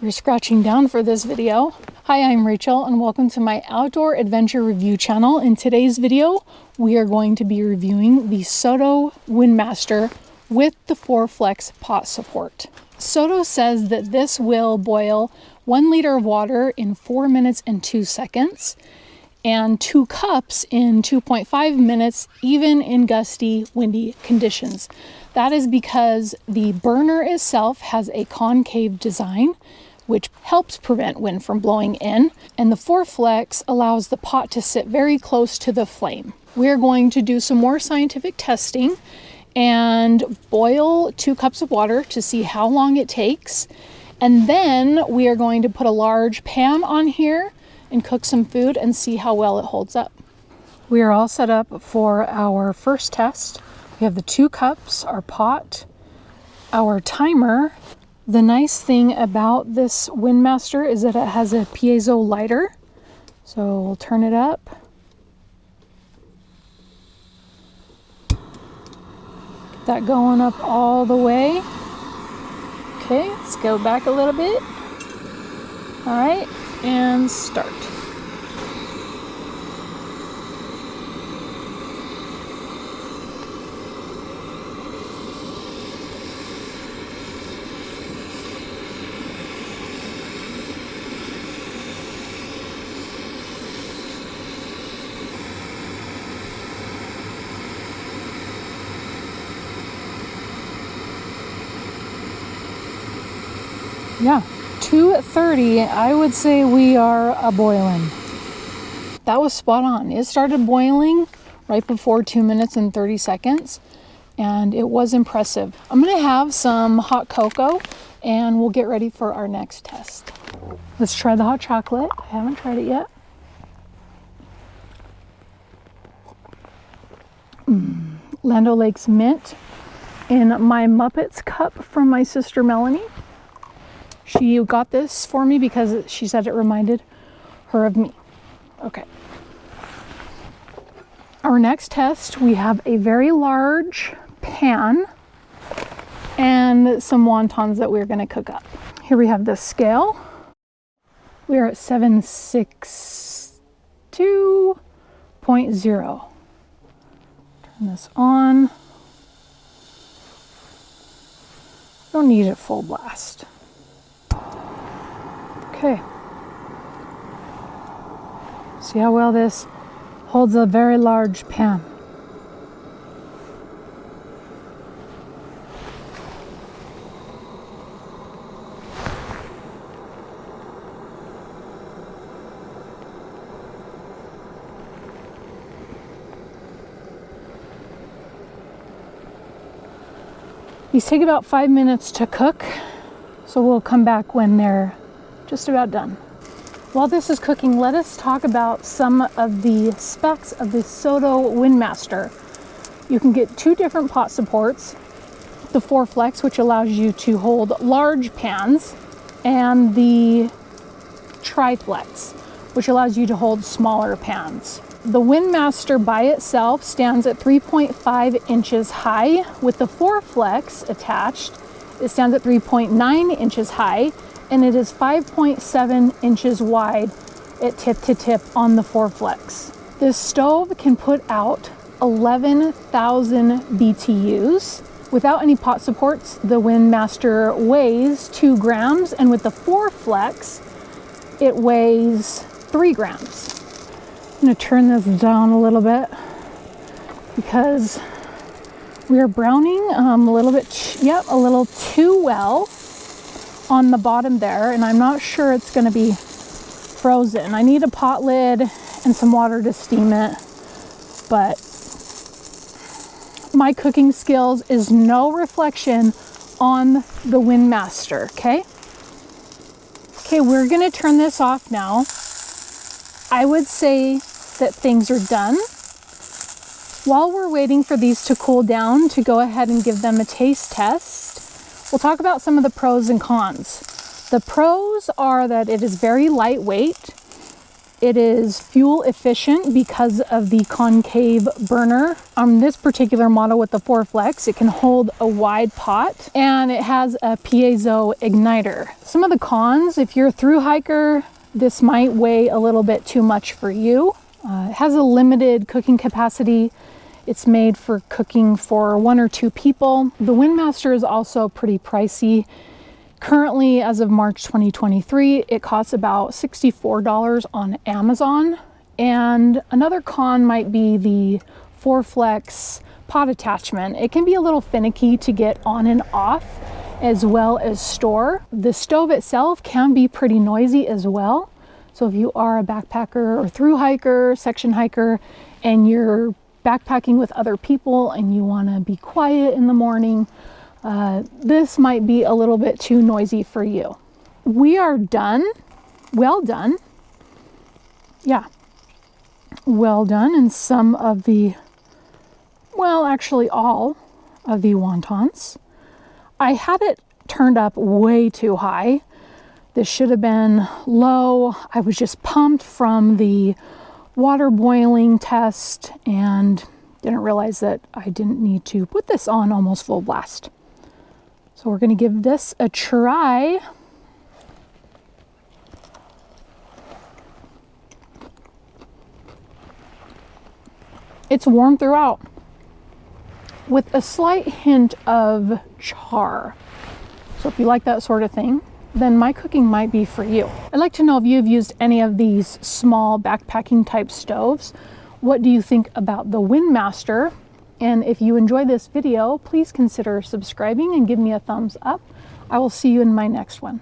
We're scratching down for this video. Hi, I'm Rachel and welcome to my outdoor adventure review channel. In today's video, we are going to be reviewing the Soto WindMaster with the TriFlex pot support. Soto says that this will boil 1 liter of water in 4 minutes and 2 seconds and 2 cups in 2.5 minutes, even in gusty, windy conditions. That is because the burner itself has a concave design, which helps prevent wind from blowing in, and the TriFlex allows the pot to sit very close to the flame. We're going to do some more scientific testing and boil 2 cups of water to see how long it takes. And then we are going to put a large pan on here and cook some food and see how well it holds up. We are all set up for our first test. We have the 2 cups, our pot, our timer. The nice thing about this WindMaster is that it has a piezo lighter. So we'll turn it up. Get that going up all the way. Okay, let's go back a little bit. All right, and start. Yeah, 2:30, I would say we are a-boiling. That was spot on. It started boiling right before 2 minutes and 30 seconds, and it was impressive. I'm gonna have some hot cocoa, and we'll get ready for our next test. Let's try the hot chocolate. I haven't tried it yet. Land O'Lakes mint in my Muppets cup from my sister Melanie. She got this for me because she said it reminded her of me. Okay. Our next test, we have a very large pan and some wontons that we're going to cook up. Here we have the scale. We are at 762.0. Turn this on. Don't need it full blast. Okay. See how well this holds a very large pan. These take about 5 minutes to cook, so we'll come back when they're just about done. While this is cooking, let us talk about some of the specs of the Soto WindMaster. You can get 2 different pot supports, the TriFlex, which allows you to hold large pans, and the TriFlex, which allows you to hold smaller pans. The WindMaster by itself stands at 3.5 inches high. With the TriFlex attached, it stands at 3.9 inches high, and it is 5.7 inches wide at tip to tip on the TriFlex. This stove can put out 11,000 BTUs. Without any pot supports, the WindMaster weighs 2 grams, and with the TriFlex, it weighs 3 grams. I'm gonna turn this down a little bit because we are browning a little bit, a little too well on the bottom there, and I'm not sure it's going to be frozen. I need a pot lid and some water to steam it, but my cooking skills is no reflection on the WindMaster. Okay, we're going to turn this off now. I would say that things are done. While we're waiting for these to cool down to go ahead and give them a taste test, we'll talk about some of the pros and cons. The pros are that it is very lightweight. It is fuel efficient because of the concave burner. On this particular model with the TriFlex, it can hold a wide pot and it has a piezo igniter. Some of the cons, if you're a thru hiker, this might weigh a little bit too much for you. It has a limited cooking capacity. It's made for cooking for 1 or 2 people. The WindMaster is also pretty pricey. Currently, as of March 2023, it costs about $64 on Amazon. And another con might be the TriFlex pot attachment. It can be a little finicky to get on and off, as well as store. The stove itself can be pretty noisy as well. So if you are a backpacker or thru hiker, section hiker, and you're backpacking with other people and you want to be quiet in the morning, this might be a little bit too noisy for you. We are done. Well done. Yeah. Well done. And some of the, well, actually all of the wontons. I had it turned up way too high. This should have been low. I was just pumped from the water boiling test and didn't realize that I didn't need to put this on almost full blast. So we're going to give this a try. It's warm throughout with a slight hint of char. So if you like that sort of thing, then my cooking might be for you. I'd like to know if you've used any of these small backpacking type stoves. What do you think about the WindMaster? And if you enjoy this video, please consider subscribing and give me a thumbs up. I will see you in my next one.